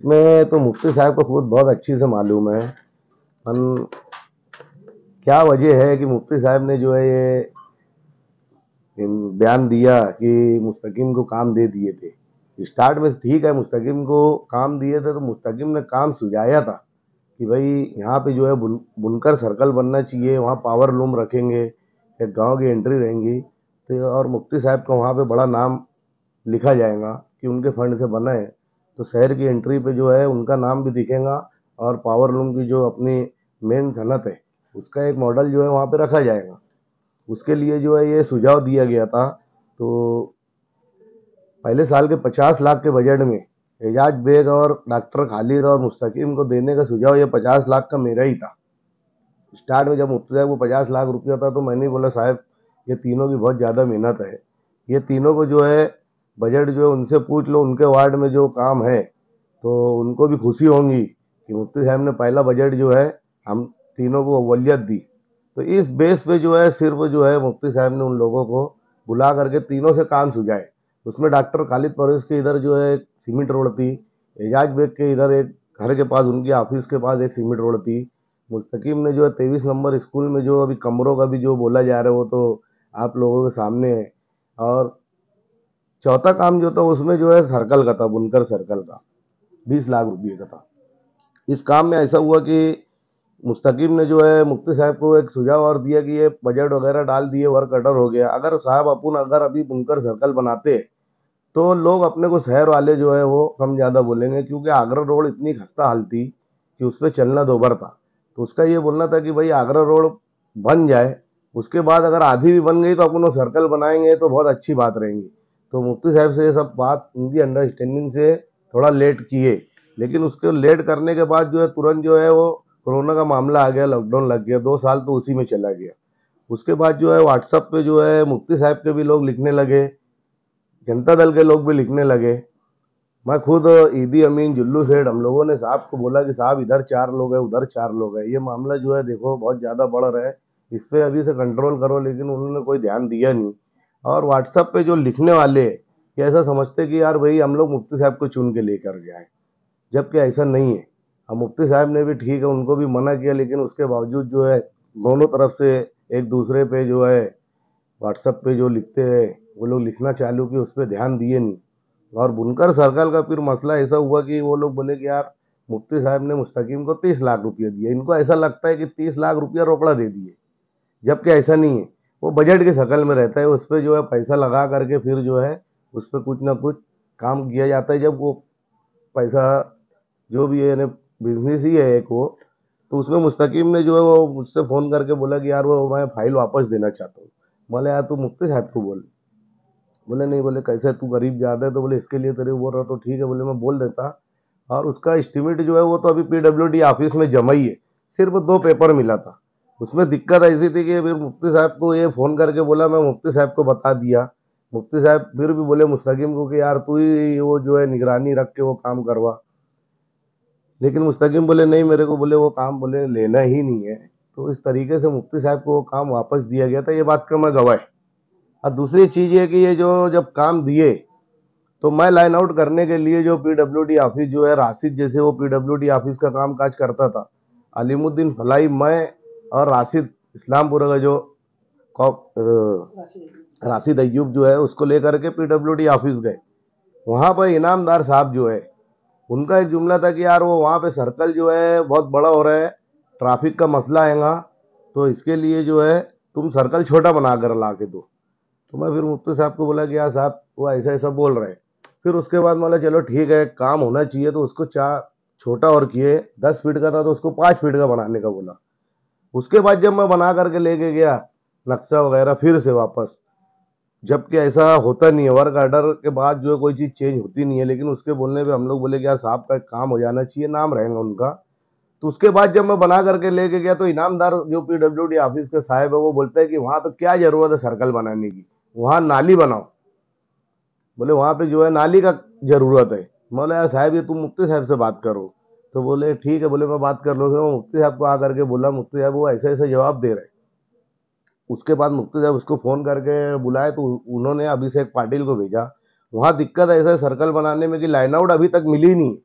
इसमें तो मुफ्ती साहब को खुद बहुत अच्छी से मालूम है। हम क्या वजह है कि मुफ्ती साहब ने जो है ये बयान दिया कि मुस्तकीम को काम दे दिए थे। स्टार्ट में ठीक है, मुस्तकीम को काम दिए थे तो मुस्तकीम ने काम सुझाया था कि भाई यहाँ पे जो है बुनकर सर्कल बनना चाहिए, वहाँ पावर लूम रखेंगे, एक गांव की एंट्री रहेंगी तो और मुफ्ती साहब का वहाँ पे बड़ा नाम लिखा जाएगा कि उनके फंड से बना है। तो शहर की एंट्री पे जो है उनका नाम भी दिखेगा और पावर लूम की जो अपनी मेन सनत है उसका एक मॉडल जो है वहाँ पे रखा जाएगा। उसके लिए जो है ये सुझाव दिया गया था। तो पहले साल के 50 लाख के बजट में एजाज बेग और डॉक्टर खालिद और मुस्तकीम को देने का सुझाव ये 50 लाख का मेरा ही था। स्टार्ट में जब मुफ्ती साहब को 50 लाख रुपया था तो मैंने बोला साहब ये तीनों की बहुत ज़्यादा मेहनत है, ये तीनों को जो है बजट जो है उनसे पूछ लो, उनके वार्ड में जो काम है तो उनको भी खुशी होंगी कि मुफ्ती साहब ने पहला बजट जो है हम तीनों को अव्वलियत दी। तो इस बेस पे जो है सिर्फ जो है मुफ्ती साहब ने उन लोगों को बुला करके तीनों से काम सुझाए। उसमें डॉक्टर खालिद परवेज के इधर जो है एक सीमेंट रोड थी, एजाज बेग के इधर एक घर के पास उनकी ऑफिस के पास एक सीमेंट रोड थी। मुस्तकीम ने जो है 23 नंबर स्कूल में जो अभी कमरों का भी जो बोला जा रहा है वो तो आप लोगों के सामने है। और चौथा काम जो था उसमें जो है सर्कल का था, बुनकर सर्कल का 20 लाख रुपये का था। इस काम में ऐसा हुआ कि मुस्तकीम ने जो है मुफ्ती साहब को एक सुझाव और दिया कि ये बजट वगैरह डाल दिए, वर्क ऑर्डर हो गया, अगर साहब अपन अगर अभी बुनकर सर्कल बनाते तो लोग अपने को शहर वाले जो है वो कम ज़्यादा बोलेंगे, क्योंकि आगरा रोड इतनी खस्ता हाल थी कि उस पर चलना दोबर था। तो उसका ये बोलना था कि भाई आगरा रोड बन जाए, उसके बाद अगर आधी भी बन गई तो अपन वो सर्कल बनाएंगे तो बहुत अच्छी बात रहेंगी। तो मुफ्ती साहब से ये सब बात उनकी अंडरस्टैंडिंग से थोड़ा लेट किए, लेकिन उसके लेट करने के बाद जो है तुरंत जो है वो कोरोना का मामला आ गया, लॉकडाउन लग गया, 2 साल तो उसी में चला गया। उसके बाद जो है व्हाट्सएप पे जो है मुफ्ती साहब के भी लोग लिखने लगे, जनता दल के लोग भी लिखने लगे। मैं खुद ईदी अमीन जुल्लू सेठ हम लोगों ने साहब को बोला कि साहब इधर 4 लोग हैं उधर 4 लोग हैं, ये मामला जो है देखो बहुत ज़्यादा बढ़ रहा है, इस पर अभी से कंट्रोल करो, लेकिन उन्होंने कोई ध्यान दिया नहीं। और व्हाट्सएप पे जो लिखने वाले ये ऐसा समझते कि यार भाई हम लोग मुफ्ती साहब को चुन के लेकर गए, जबकि ऐसा नहीं है। अब मुफ्ती साहब ने भी ठीक है उनको भी मना किया, लेकिन उसके बावजूद जो है दोनों तरफ से एक दूसरे पे जो है व्हाट्सएप पे जो लिखते हैं वो लोग लिखना चालू कि उस पर ध्यान दिए नहीं। और बुनकर सर्कल का फिर मसला ऐसा हुआ कि वो लोग बोले कि यार मुफ्ती साहब ने मुस्तकीम को 30 लाख रुपये दिए, इनको ऐसा लगता है कि 30 लाख रुपया रोकड़ा दे दिए, जबकि ऐसा नहीं है। वो बजट की शक्ल में रहता है, उस पर जो है पैसा लगा करके फिर जो है उस पर कुछ ना कुछ काम किया जाता है। जब वो पैसा जो भी है यानी बिजनेस ही है एक वो, तो उसमें मुस्तकीम ने जो है वो मुझसे फ़ोन करके बोला कि यार वो मैं फाइल वापस देना चाहता हूँ। बोले यार तू मुफ्ती साहब को बोल। बोले नहीं, बोले कैसे तू गरीब ज़्यादा है, तो बोले इसके लिए तेरे को बोल रहा, तो ठीक है बोले मैं बोल देता। और उसका एस्टिमेट जो है वो तो अभी पीडब्ल्यूडी ऑफिस में जमा ही है, सिर्फ 2 पेपर मिला था। उसमें दिक्कत ऐसी थी कि फिर मुफ्ती साहब को ये फ़ोन करके बोला, मैं मुफ्ती साहब को बता दिया। मुफ्ती साहब फिर भी बोले मुस्तकीम को कि यार तू ही वो जो है निगरानी रख के वो काम करवा, लेकिन मुस्तकीम बोले नहीं मेरे को बोले वो काम बोले लेना ही नहीं है। तो इस तरीके से मुफ्ती साहब को वो काम वापस दिया गया था, ये बात का मैं गवाह। और दूसरी चीज़ ये कि ये जो जब काम दिए तो मैं लाइन आउट करने के लिए जो पीडब्ल्यूडी ऑफिस जो है राशिद जैसे वो पीडब्ल्यूडी ऑफिस का काम काज करता था, अलीमुद्दीन फलाई मैं और राशिद इस्लामपुर का जो राशिद अय्यूब जो है उसको लेकर के पीडब्ल्यूडी ऑफिस गए। वहाँ पर इनामदार साहब जो है उनका एक जुमला था कि यार वो वहाँ पे सर्कल जो है बहुत बड़ा हो रहा है, ट्रैफिक का मसला आएगा, तो इसके लिए जो है तुम सर्कल छोटा बना कर ला के दो। तो मैं फिर मुफ्ती साहब को बोला कि यार साहब वो ऐसा ऐसा बोल रहे हैं। फिर उसके बाद बोला चलो ठीक है काम होना चाहिए, तो उसको छोटा और किए, 10 फीट का था तो उसको 5 फीट का बनाने का बोला। उसके बाद जब मैं बना करके लेके गया नक्शा वगैरह फिर से वापस, जबकि ऐसा होता नहीं है, वर्क ऑर्डर के बाद जो है कोई चीज़ चेंज होती नहीं है, लेकिन उसके बोलने पे हम लोग बोले कि यार साहब का काम हो जाना चाहिए, नाम रहेगा उनका। तो उसके बाद जब मैं बना करके लेके गया तो इनामदार जो पीडब्ल्यूडी ऑफिस के साहब है वो बोलते हैं कि वहाँ पे क्या जरूरत है सर्कल बनाने की, वहाँ नाली बनाओ। बोले वहाँ पे जो है नाली का जरूरत है। बोले यार साहब ये तुम मुफ्ती साहब से बात करो। तो बोले ठीक है, बोले मैं बात कर लूँगा। मैं मुफ्ती साहब को आकर के बोला, मुफ्ती साहब वो ऐसे ऐसे जवाब दे रहे। उसके बाद मुफ्ती साहब उसको फ़ोन करके बुलाए तो उन्होंने अभिषेक पाटिल को भेजा। वहाँ दिक्कत ऐसा है सर्कल बनाने में कि लाइन आउट अभी तक मिली नहीं है।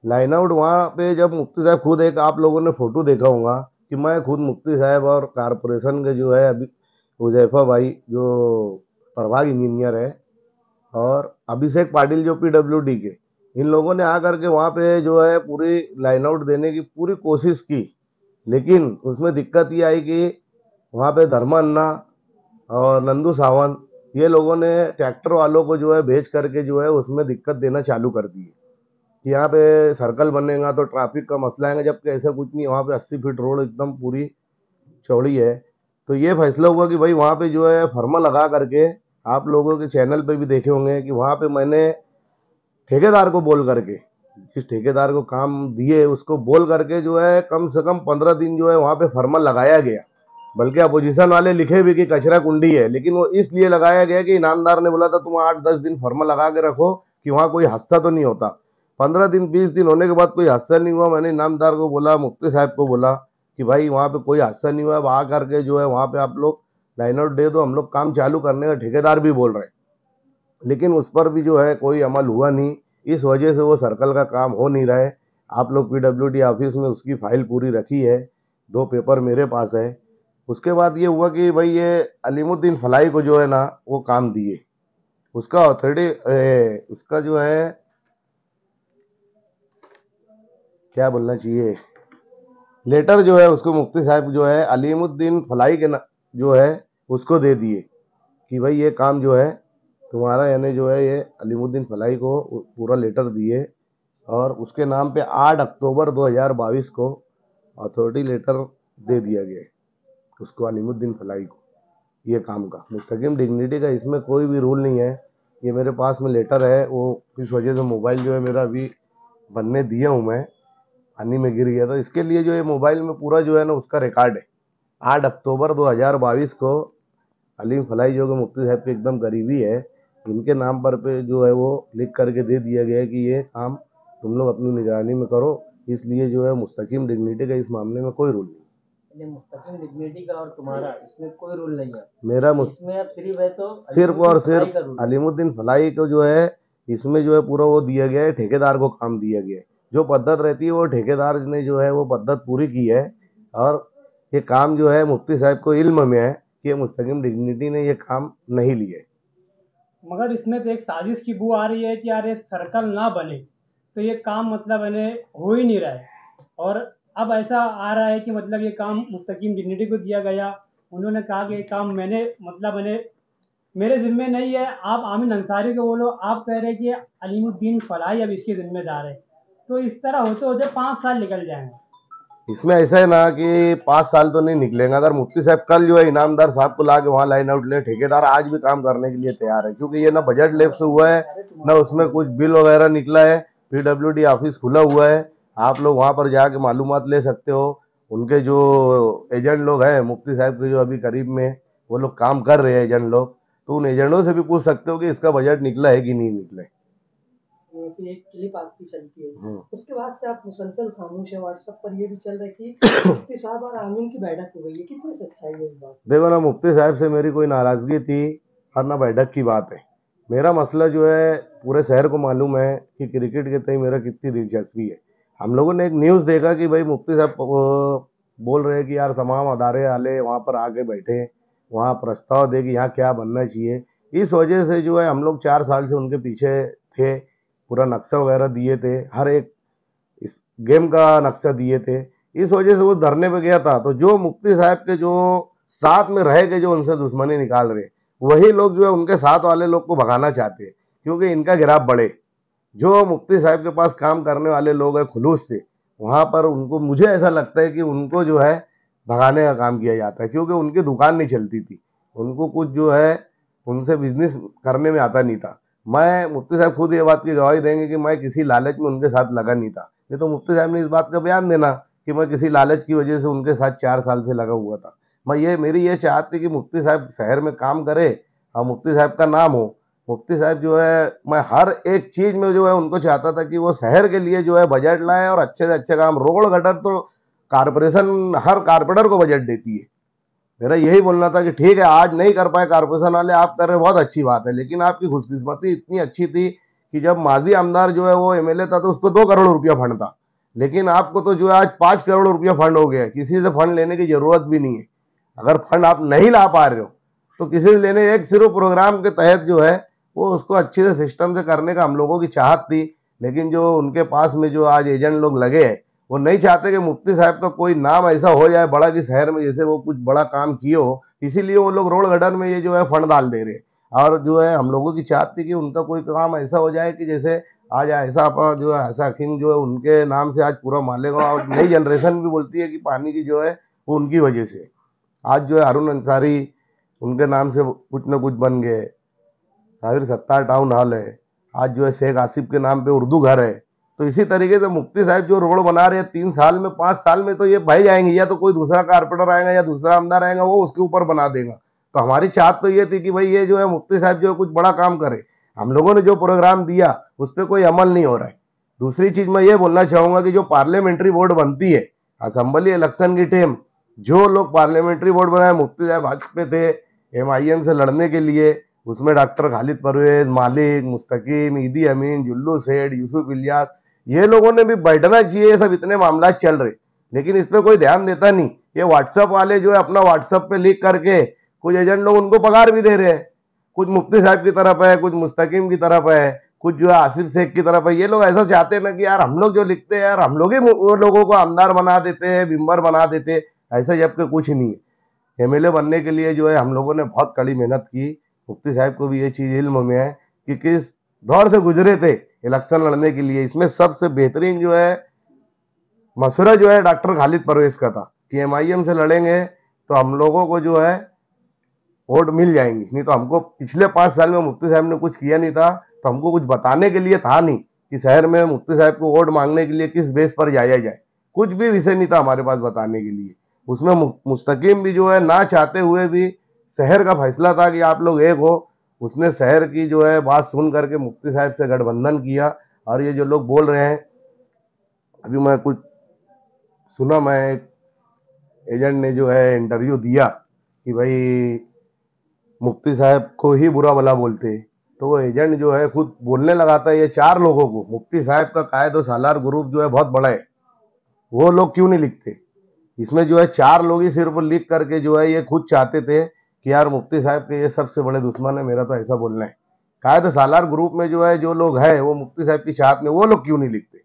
लाइन आउट वहाँ पे जब मुफ्ती साहब खुद, एक आप लोगों ने फोटो देखा होगा कि मैं खुद मुफ्ती साहब और कारपोरेशन के जो है अभी हुजैफा भाई जो प्रभाग इंजीनियर है, और अभिषेक पाटिल जो पीडब्ल्यूडी के, इन लोगों ने आकर के वहाँ पे जो है पूरी लाइन आउट देने की पूरी कोशिश की। लेकिन उसमें दिक्कत ये आई कि वहाँ पे धर्मा अन्ना और नंदू सावंत, ये लोगों ने ट्रैक्टर वालों को जो है भेज करके जो है उसमें दिक्कत देना चालू कर दी कि यहाँ पे सर्कल बनेगा तो ट्रैफिक का मसला आएगा, जबकि ऐसा कुछ नहीं। वहाँ पे 80 फीट रोड एकदम पूरी चौड़ी है। तो ये फैसला हुआ कि भाई वहाँ पे जो है फर्मा लगा करके, आप लोगों के चैनल पे भी देखे होंगे कि वहाँ पे मैंने ठेकेदार को बोल करके, जिस ठेकेदार को काम दिए उसको बोल करके जो है कम से कम 15 दिन जो है वहाँ पे फर्मा लगाया गया। बल्कि अपोजिशन वाले लिखे भी कि कचरा कुंडी है, लेकिन वो इसलिए लगाया गया कि इनामदार ने बोला था तुम 8-10 दिन फर्मा लगा के रखो कि वहाँ कोई हादसा तो नहीं होता। 15 दिन 20 दिन होने के बाद कोई हादसा नहीं हुआ। मैंने इनामदार को बोला, मुफ्ती साहब को बोला कि भाई वहाँ पे कोई हादसा नहीं हुआ, अब आ करके जो है वहाँ पे आप लोग लाइन आउट दे दो, हम लोग काम चालू करने का ठेकेदार भी बोल रहे हैं। लेकिन उस पर भी जो है कोई अमल हुआ नहीं। इस वजह से वो सर्कल का काम हो नहीं रहा है। आप लोग पीडब्ल्यूडी ऑफिस में उसकी फाइल पूरी रखी है, 2 पेपर मेरे पास है। उसके बाद ये हुआ कि भाई ये अलीमुद्दीन फलाई को जो है ना वो काम दिए, उसका अथॉरिटी, उसका जो है क्या बोलना चाहिए, लेटर जो है उसको मुफ्ती साहब जो है अलीमुद्दीन फलाई के जो है उसको दे दिए कि भाई ये काम जो है तुम्हारा, यानी जो है ये अलीमुद्दीन फलाई को पूरा लेटर दिए। और उसके नाम पे 8 अक्टूबर 2022 को अथॉरिटी लेटर दे दिया गया उसको, अलीमुद्दीन फलाई को, ये काम का मुस्तकिम डिग्निटी का। इसमें कोई भी रूल नहीं है। ये मेरे पास में लेटर है, वो किस वजह से मोबाइल जो है मेरा अभी बनने दिया हूँ मैं, पानी में गिर गया था, इसके लिए जो है मोबाइल में पूरा जो है ना उसका रिकॉर्ड है। 8 अक्टूबर 2022 को अलीम फलाई जो कि मुफ्ती साहब के एकदम करीबी है, इनके नाम पर पे जो है वो लिख करके दे दिया गया है कि ये काम तुम लोग अपनी निगरानी में करो। इसलिए जो है मुस्तकिम डिग्निटी का इस मामले में कोई रूल नहीं। मुस्तकिम डिग्निटी का और तुम्हारा इसमें कोई रूल नहीं है। मेरा इसमें अब सिर्फ है तो सिर्फ और सिर्फ अलीमुद्दीन फलाई को जो है इसमें जो है पूरा वो दिया गया है, ठेकेदार को काम दिया गया है। जो पद्धत रहती है वो ठेकेदार ने जो है वो पद्धत पूरी की है। और ये काम जो है मुफ्ती साहब को इल्म में है कि मुस्तकिम डिग्निटी ने ये काम नहीं लिया है। मगर इसमें तो एक साजिश की बू आ रही है कि यार ये सर्कल ना बने तो ये काम मतलब इन्हें हो ही नहीं रहा है। और अब ऐसा आ रहा है कि मतलब ये काम मुस्तकिम डिग्निटी को दिया गया, उन्होंने कहा कि ये काम मैंने मतलब इन्हें मेरे जिम्मे नहीं है। आप आमिन अंसारी को बोलो, आप कह रहे हैं कि अलीमुद्दीन फलाई अब इसके जिम्मेदार है। तो इस तरह होते होते 5 साल निकल जाएंगे। इसमें ऐसा है ना कि 5 साल तो नहीं निकलेंगे। अगर मुफ्ती साहब कल जो है इनामदार साहब को ला के वहाँ लाइन आउट ले, ठेकेदार आज भी काम करने के लिए तैयार है, क्योंकि ये ना बजट लेप से हुआ है ना उसमें कुछ बिल वगैरह निकला है। पीडब्ल्यूडी ऑफिस खुला हुआ है, आप लोग वहाँ पर जाके मालूमात ले सकते हो। उनके जो एजेंट लोग हैं मुफ्ती साहब के जो अभी करीब में, वो लोग काम कर रहे हैं एजेंट लोग, तो उन एजेंटों से भी पूछ सकते हो कि इसका बजट निकला है कि नहीं निकला है। एक क्लिप आपकी चलती है, उसके बाद से आप मुसलसल खामोश है। व्हाट्सएप पर ये भी चल रहा है कि मुफ्ती साहब और आमीन की बैठक हो गई है, कितनी सच्चाई है इस बात? देखो ना, मुफ्ती साहब से मेरी कोई नाराजगी थी और ना बैठक की बात है। मेरा मसला जो है पूरे शहर को मालूम है कि क्रिकेट के तय मेरा कितनी दिलचस्पी है। हम लोगों ने एक न्यूज़ देखा कि भाई मुफ्ती साहब बोल रहे हैं कि यार तमाम अदारे वाले वहाँ पर आके बैठे, वहाँ प्रस्ताव दे कि यहाँ क्या बनना चाहिए। इस वजह से जो है हम लोग 4 साल से उनके पीछे थे, पूरा नक्शा वगैरह दिए थे, हर एक इस गेम का नक्शा दिए थे। इस वजह से वो धरने पे गया था। तो जो मुफ्ती साहब के जो साथ में रह के जो उनसे दुश्मनी निकाल रहे, वही लोग जो है उनके साथ वाले लोग को भगाना चाहते हैं, क्योंकि इनका गिराव बढ़े। जो मुफ्ती साहब के पास काम करने वाले लोग हैं खुलूस से, वहाँ पर उनको, मुझे ऐसा लगता है कि उनको जो है भगाने का काम किया जाता है, क्योंकि उनकी दुकान नहीं चलती थी, उनको कुछ जो है उनसे बिजनेस करने में आता नहीं था। मैं, मुफ्ती साहब खुद ये बात की गवाही देंगे कि मैं किसी लालच में उनके साथ लगा नहीं था। नहीं तो मुफ्ती साहब ने इस बात का बयान देना कि मैं किसी लालच की वजह से उनके साथ 4 साल से लगा हुआ था। मेरी ये चाहत थी कि मुफ्ती साहब शहर में काम करे और मुफ्ती साहब का नाम हो। मुफ्ती साहब जो है, मैं हर एक चीज़ में जो है उनको चाहता था कि वो शहर के लिए जो है बजट लाए और अच्छे से अच्छे काम। रोड गटर तो कारपोरेशन हर कारपोरेटर को बजट देती है। मेरा यही बोलना था कि ठीक है आज नहीं कर पाए कारपोरेशन वाले, आप कर रहे बहुत अच्छी बात है, लेकिन आपकी खुशकिस्मती इतनी अच्छी थी कि जब माजी आमदार जो है वो एमएलए था तो उसको 2 करोड़ रुपया फंड था, लेकिन आपको तो जो है आज 5 करोड़ रुपया फंड हो गया। किसी से फंड लेने की जरूरत भी नहीं है। अगर फंड आप नहीं ला पा रहे हो तो किसी से लेने, एक सिर्फ प्रोग्राम के तहत जो है वो उसको अच्छे से सिस्टम से करने का हम लोगों की चाहत थी। लेकिन जो उनके पास में जो आज एजेंट लोग लगे हैं वो नहीं चाहते कि मुफ्ती साहब का कोई नाम ऐसा हो जाए बड़ा कि शहर में जैसे वो कुछ बड़ा काम किए हो, इसीलिए वो लोग रोड गार्डन में ये जो है फंड डाल दे रहे हैं। और जो है हम लोगों की चाहत थी कि उनका कोई काम ऐसा हो जाए कि जैसे आज ऐसा जो है ऐसा हकीम जो है उनके नाम से आज पूरा मालेगा, और नई जनरेशन भी बोलती है कि पानी की जो है वो उनकी वजह से। आज जो है अरुण अंसारी उनके नाम से कुछ न कुछ बन गए, साहिर सत्तार टाउन हॉल है, आज जो है शेख आसिफ के नाम पे उर्दू घर है। तो इसी तरीके से मुफ्ती साहब जो रोड बना रहे हैं 3 साल में 5 साल में तो ये बह जाएंगे, या तो कोई दूसरा कारपोरेटर आएगा या दूसरा आमदार आएगा वो उसके ऊपर बना देगा। तो हमारी चाहत तो ये थी कि भाई ये जो है मुफ्ती साहब जो है कुछ बड़ा काम करे। हम लोगों ने जो प्रोग्राम दिया उस पर कोई अमल नहीं हो रहा है। दूसरी चीज मैं ये बोलना चाहूंगा कि जो पार्लियामेंट्री बोर्ड बनती है असेंबली इलेक्शन की टाइम, जो लोग पार्लियामेंट्री बोर्ड बनाए मुफ्ती साहब हक पे थे एमआईएम से लड़ने के लिए, उसमें डॉक्टर खालिद परवेज, मालिक, मुस्तकीम, ईदी अमीन, जुल्लू सेठ, यूसुफ इलियास, ये लोगों ने भी बैठना चाहिए। ये सब इतने मामला चल रहे लेकिन इस पर कोई ध्यान देता नहीं। ये व्हाट्सएप वाले जो है अपना व्हाट्सएप पे लीक करके कुछ एजेंट लोग उनको पगार भी दे रहे हैं, कुछ मुफ्ती साहब की तरफ है, कुछ मुस्तकीम की तरफ है, कुछ जो है आसिफ शेख की तरफ है। ये लोग ऐसा चाहते हैं ना कि यार हम लोग जो लिखते हैं यार हम लोग ही वो लोगों को आमदार बना देते हैं, बिम्बर बना देते हैं, ऐसा जबकि कुछ नहीं है। एमएलए बनने के लिए जो है हम लोगों ने बहुत कड़ी मेहनत की। मुफ्ती साहब को भी ये चीज इल्म में है कि किस दौर से गुजरे थे इलेक्शन लड़ने के लिए। इसमें सबसे बेहतरीन जो है मशवरा जो है डॉक्टर खालिद परवेज का था कि एमआईएम से लड़ेंगे तो हम लोगों को जो है वोट मिल जाएंगी। नहीं तो हमको पिछले 5 साल में मुफ्ती साहब ने कुछ किया नहीं था, तो हमको कुछ बताने के लिए था नहीं कि शहर में मुफ्ती साहब को वोट मांगने के लिए किस बेस पर जाया जाए। कुछ भी विषय नहीं था हमारे पास बताने के लिए। उसमें मुस्तकीम भी जो है ना चाहते हुए भी शहर का फैसला था कि आप लोग एक हो, उसने शहर की जो है बात सुन करके मुफ्ती साहब से गठबंधन किया। और ये जो लोग बोल रहे हैं, अभी मैं कुछ सुना, मैं एक एजेंट ने जो है इंटरव्यू दिया कि भाई मुफ्ती साहब को ही बुरा भला बोलते, तो वो एजेंट जो है खुद बोलने लगा था ये 4 लोगों को, मुफ्ती साहब का कायद और सालार ग्रुप जो है बहुत बड़ा है, वो लोग क्यों नहीं लिखते। इसमें जो है 4 लोग ही सिर्फ लिख करके जो है ये खुद चाहते थे कि यार मुफ्ती साहब के ये सबसे बड़े दुश्मन है, मेरा तो ऐसा बोलना है। कायद सालार ग्रुप में जो है जो लोग हैं वो मुफ्ती साहब की चाहत में, वो लोग क्यों नहीं लिखते।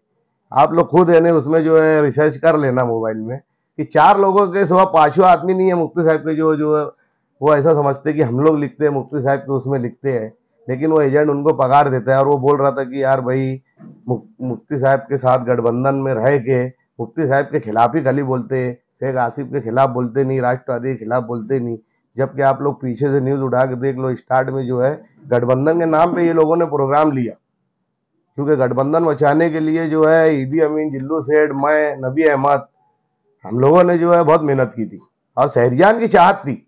आप लोग खुद है उसमें जो है रिसर्च कर लेना मोबाइल में कि 4 लोगों के सिवा 5वां आदमी नहीं है मुफ्ती साहब के जो है वो ऐसा समझते कि हम लोग लिखते हैं, मुफ्ती साहब के उसमें लिखते हैं। लेकिन वो एजेंट उनको पगार देता है। और वो बोल रहा था कि यार भाई मुफ्ती साहब के साथ गठबंधन में रह के मुफ्ती साहब के खिलाफ ही खाली बोलते, शेख आसिफ के खिलाफ बोलते नहीं, राष्ट्रवादी के खिलाफ बोलते नहीं। जबकि आप लोग पीछे से न्यूज उठा के देख लो, स्टार्ट में जो है गठबंधन के नाम पे ये लोगों ने प्रोग्राम लिया, क्योंकि गठबंधन बचाने के लिए जो है ईदी अमीन, जिल्लू सेठ, मैं, नबी अहमद, हम लोगों ने जो है बहुत मेहनत की थी। और शहरियान की चाहत थी,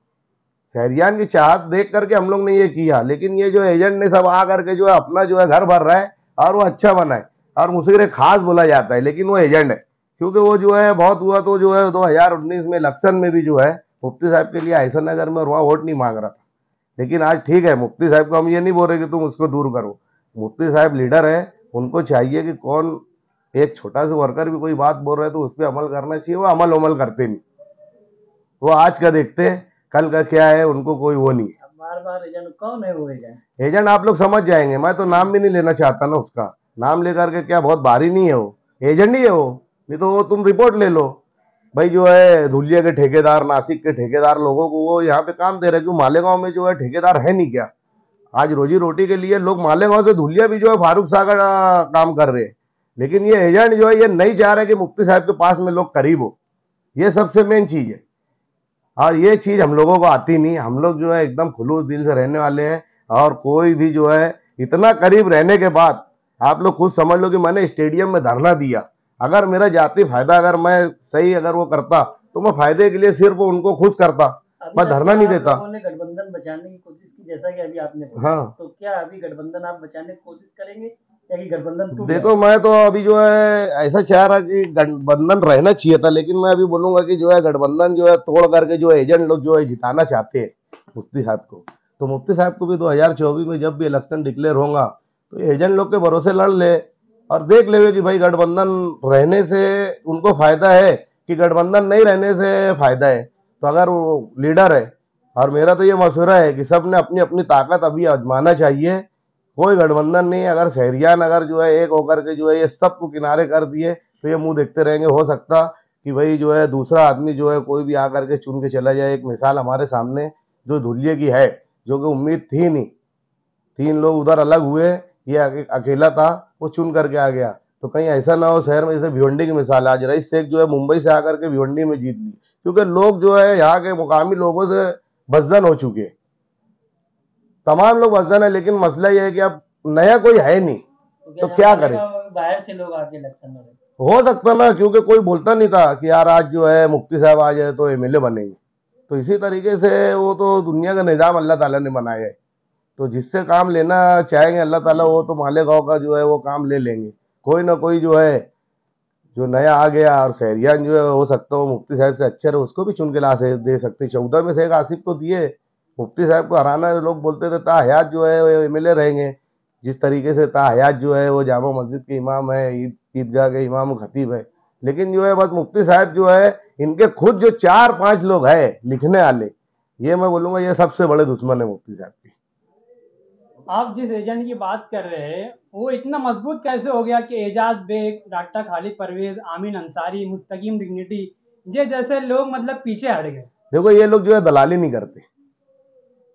शहरियान की चाहत देख करके हम लोग ने ये किया। लेकिन ये जो एजेंट ने सब आ करके जो है अपना जो है घर भर रहा है और वो अच्छा बना है और मुझसे खास बोला जाता है, लेकिन वो एजेंट है। क्योंकि वो जो है बहुत हुआ तो जो है 2019 में इलेक्शन में भी जो है मुफ्ती साहब के लिए ऐसा नगर में वहाँ वोट नहीं मांग रहा था। लेकिन आज ठीक है, मुफ्ती साहब को हम ये नहीं बोल रहे कि तुम उसको दूर करो। मुफ्ती साहब लीडर है, उनको चाहिए कि कौन एक छोटा सा वर्कर भी कोई बात बोल रहा है तो उस पर अमल करना चाहिए। वो अमल करते नहीं, वो आज का देखते कल का क्या है, उनको कोई वो नहीं। बार बार एजेंट कौन है वो एजेंट आप लोग समझ जाएंगे, मैं तो नाम भी नहीं लेना चाहता ना उसका। नाम लेकर के क्या बहुत भारी नहीं है, वो एजेंट ही है वो। नहीं तो वो तुम रिपोर्ट ले लो भाई, जो है धुलिया के ठेकेदार, नासिक के ठेकेदार लोगों को वो यहाँ पे काम दे रहे। क्यों मालेगांव में जो है ठेकेदार है नहीं क्या? आज रोजी रोटी के लिए लोग मालेगांव से धुलिया भी जो है फारूक सागर काम कर रहे हैं। लेकिन ये एजेंट जो है ये नहीं चाह रहे कि मुफ्ती साहब के पास में लोग करीब हो। ये सबसे मेन चीज है। और ये चीज हम लोगों को आती नहीं। हम लोग जो है एकदम खुलूस दिल से रहने वाले हैं। और कोई भी जो है इतना करीब रहने के बाद आप लोग खुद समझ लो कि मैंने स्टेडियम में धरना दिया। अगर मेरा जाति फायदा अगर मैं सही अगर वो करता तो मैं फायदे के लिए सिर्फ उनको खुश करता, मैं धरना नहीं देता। गठबंधन बचाने की कोशिश की जैसा कि अभी आपने बोला, हाँ, तो क्या अभी गठबंधन आप बचाने की कोशिश करेंगे या कि गठबंधन टूट देखो मैं तो अभी जो है ऐसा चाह रहा कि गठबंधन रहना चाहिए था। लेकिन मैं अभी बोलूंगा कि जो है गठबंधन जो है तोड़ करके जो एजेंट लोग जो है जिताना चाहते हैं मुफ्ती साहब को, तो मुफ्ती साहब को भी 2024 में जब भी इलेक्शन डिक्लेयर होगा तो एजेंट लोग के भरोसे लड़ ले और देख ले कि भाई गठबंधन रहने से उनको फायदा है कि गठबंधन नहीं रहने से फायदा है। तो अगर वो लीडर है, और मेरा तो ये मशवरा है कि सब ने अपनी अपनी ताकत अभी आजमाना चाहिए। कोई गठबंधन नहीं, अगर शहरियान अगर जो है एक होकर के जो है ये सबको किनारे कर दिए तो ये मुंह देखते रहेंगे। हो सकता कि भाई जो है दूसरा आदमी जो है कोई भी आकर के चुन के चला जाए। एक मिसाल हमारे सामने जो धुलिये की है, जो कि उम्मीद थी नहीं, 3 लोग उधर अलग हुए, ये अकेला था, वो चुन करके आ गया। तो कहीं ऐसा ना हो शहर में, जैसे भिवंडी की मिसाल, आज रईस शेख जो है मुंबई से आकर के भिवंडी में जीत ली, क्योंकि लोग जो है यहाँ के मुकामी लोगों से बदजन हो चुके, तमाम लोग बदजन है। लेकिन मसला ये है कि अब नया कोई है नहीं, तो क्या करें। बाहर के लोग आके इलेक्शन में हो सकता ना, क्योंकि कोई बोलता नहीं था कि यार आज जो है मुफ्ती साहब आ जाए तो एमएलए बनेंगे। तो इसी तरीके से वो तो दुनिया का निज़ाम अल्लाह ताला ने बनाया है। तो जिससे काम लेना चाहेंगे अल्लाह ताला, वो तो मालेगांव का जो है वो काम ले लेंगे। कोई ना कोई जो है जो नया आ गया, और शहरियान जो है हो सकता हो मुफ्ती साहब से अच्छे रहे, उसको भी चुन के ला से दे सकते। 14 में शेख आसिफ को दिए, मुफ्ती साहब को हराना। लोग बोलते थे ता हयात जो है वो एमएलए रहेंगे। जिस तरीके से ता हयात जो है वो जामा मस्जिद के इमाम है, ईदगाह के इमाम खतीब है। लेकिन जो है बस मुफ्ती साहब जो है, इनके खुद जो 4-5 लोग हैं लिखने वाले, ये मैं बोलूँगा ये सबसे बड़े दुश्मन है मुफ्ती साहब के। आप जिस एजेंट की बात कर रहे हैं वो इतना मजबूत कैसे हो गया कि एजाज बेग, डॉक्टर खालिद परवेज, आमीन अंसारी, मुस्तकीम डिग्निटी ये जैसे लोग मतलब पीछे हट गए? देखो ये लोग जो है दलाली नहीं करते,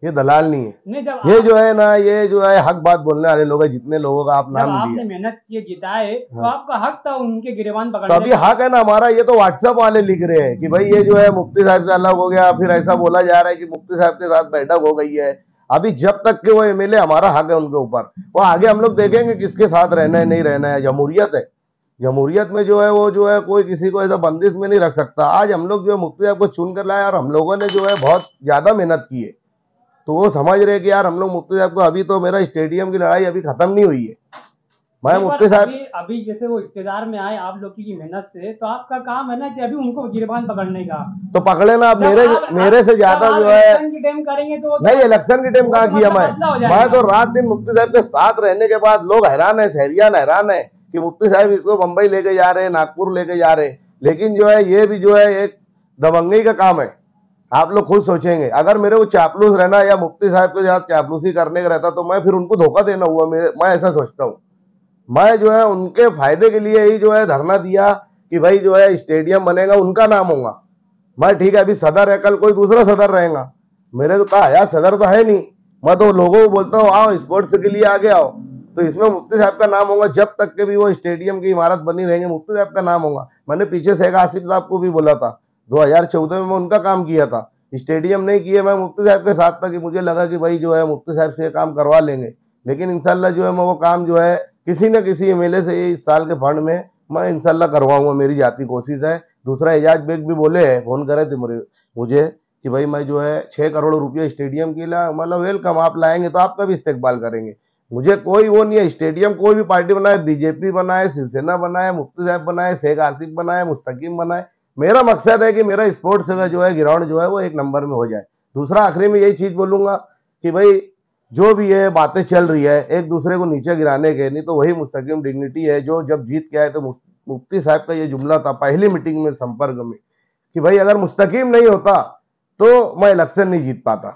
ये दलाल नहीं है। नहीं, जब ये जो है ना, ये जो है हक बात बोलने वाले लोग हैं, जितने लोगों का आप नाम आपने लिया, मेहनत किए जिताए, तो हाँ। आपका हक था उनके गिरबान तो पकड़ने अभी का। हक है ना हमारा। ये तो व्हाट्सएप वाले लिख रहे हैं कि भाई ये जो है मुफ्ती साहब से अलग हो गया, फिर ऐसा बोला जा रहा है कि मुफ्ती साहब के साथ बैठक हो गई है। अभी जब तक के वो एमएलए, हमारा हक है उनके ऊपर। वो आगे हम लोग देखेंगे किसके साथ रहना है नहीं रहना है। जमहूरियत है, जमहूरियत में जो है वो जो है कोई किसी को ऐसा बंदिश में नहीं रख सकता। आज हम लोग जो है मुफ्ती साहब को चुन कर लाए, और हम लोगों ने जो है बहुत ज्यादा मेहनत की है। तो वो समझ रहे कि यार हम लोग मुफ्ती साहब को, अभी तो मेरा स्टेडियम की लड़ाई अभी खत्म नहीं हुई है। मैं नहीं, पर मुफ्ती साहब अभी जैसे वो इख्तियार में आए आप लोगों की मेहनत से, तो आपका काम है ना कि अभी उनको गिरबान पकड़ने का। तो पकड़े ना। अब मेरे से ज्यादा जो है इलेक्शन की टाइम करेंगे तो नहीं, इलेक्शन की टाइम कहाँ किया मैं तो रात दिन मुफ्ती साहब के साथ रहने के बाद लोग हैरान है, शहरियान हैरान है कि मुफ्ती साहब इसको बंबई लेके जा रहे हैं, नागपुर लेके जा रहे हैं। लेकिन जो है ये भी जो है एक दबंगई का काम है। आप लोग खुद सोचेंगे, अगर मेरे को चापलूस रहना या मुफ्ती साहब के साथ चापलूसी करने का रहता तो मैं फिर उनको धोखा देना हुआ। मैं ऐसा सोचता हूँ। मैं जो है उनके फायदे के लिए ही जो है धरना दिया कि भाई जो है स्टेडियम बनेगा, उनका नाम होगा। मैं ठीक है, अभी सदर है, कल कोई दूसरा सदर रहेगा। मेरे तो कहा यार सदर तो है नहीं। मैं तो लोगों को बोलता हूँ आओ स्पोर्ट्स के लिए आगे आओ, तो इसमें मुफ्ती साहब का नाम होगा। जब तक के भी वो स्टेडियम की इमारत बनी रहेंगे मुफ्ती साहब का नाम होगा। मैंने पीछे शेख आसिफ साहब को भी बोला था, 2014 में मैं उनका काम किया था, स्टेडियम नहीं किया। मैं मुफ्ती साहब के साथ था कि मुझे लगा कि भाई जो है मुफ्ती साहब से काम करवा लेंगे। लेकिन इंशाल्लाह जो है मैं वो काम जो है किसी न किसी एमएलए से इस साल के फंड में मैं इंशाल्लाह करवाऊंगा, मेरी जाती कोशिश है। दूसरा एजाज बेग भी बोले हैं, फोन करे थे मुझे कि भाई मैं जो है 6 करोड़ रुपये स्टेडियम के लिए, मतलब वेलकम, आप लाएंगे तो आपका भी इस्तेकबाल करेंगे। मुझे कोई वो नहीं है, स्टेडियम कोई भी पार्टी बनाए, बीजेपी बनाए, शिवसेना बनाए, मुफ्ती साहब बनाए, शेख आसिफ बनाए, मुस्तकीम बनाए, मेरा मकसद है कि मेरा स्पोर्ट्स का जो है ग्राउंड जो है वो 1 नंबर में हो जाए। दूसरा आखिरी में यही चीज बोलूंगा कि भाई जो भी ये बातें चल रही है एक दूसरे को नीचे गिराने के, नहीं तो वही मुस्तकीम डिग्निटी है जो जब जीत के आए तो मुफ्ती साहब का ये जुमला था पहली मीटिंग में संपर्क में कि भाई अगर मुस्तकीम नहीं होता तो मैं इलेक्शन नहीं जीत पाता।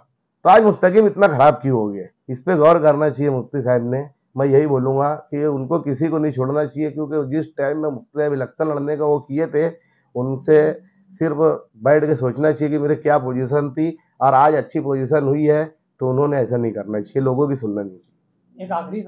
तो आज मुस्तकीम इतना खराब क्यों हो गया, इस पे गौर करना चाहिए मुफ्ती साहब ने। मैं यही बोलूंगा कि उनको किसी को नहीं छोड़ना चाहिए, क्योंकि जिस टाइम में मुफ्ती साहब इलेक्शन लड़ने का वो किए थे, उनसे सिर्फ बैठ के सोचना चाहिए कि मेरे क्या पोजीशन थी, और आज अच्छी पोजीशन हुई है। तो उन्होंने ऐसा नहीं करना चाहिए, लोगों की सुनना नहीं चाहिए। एक आखिरी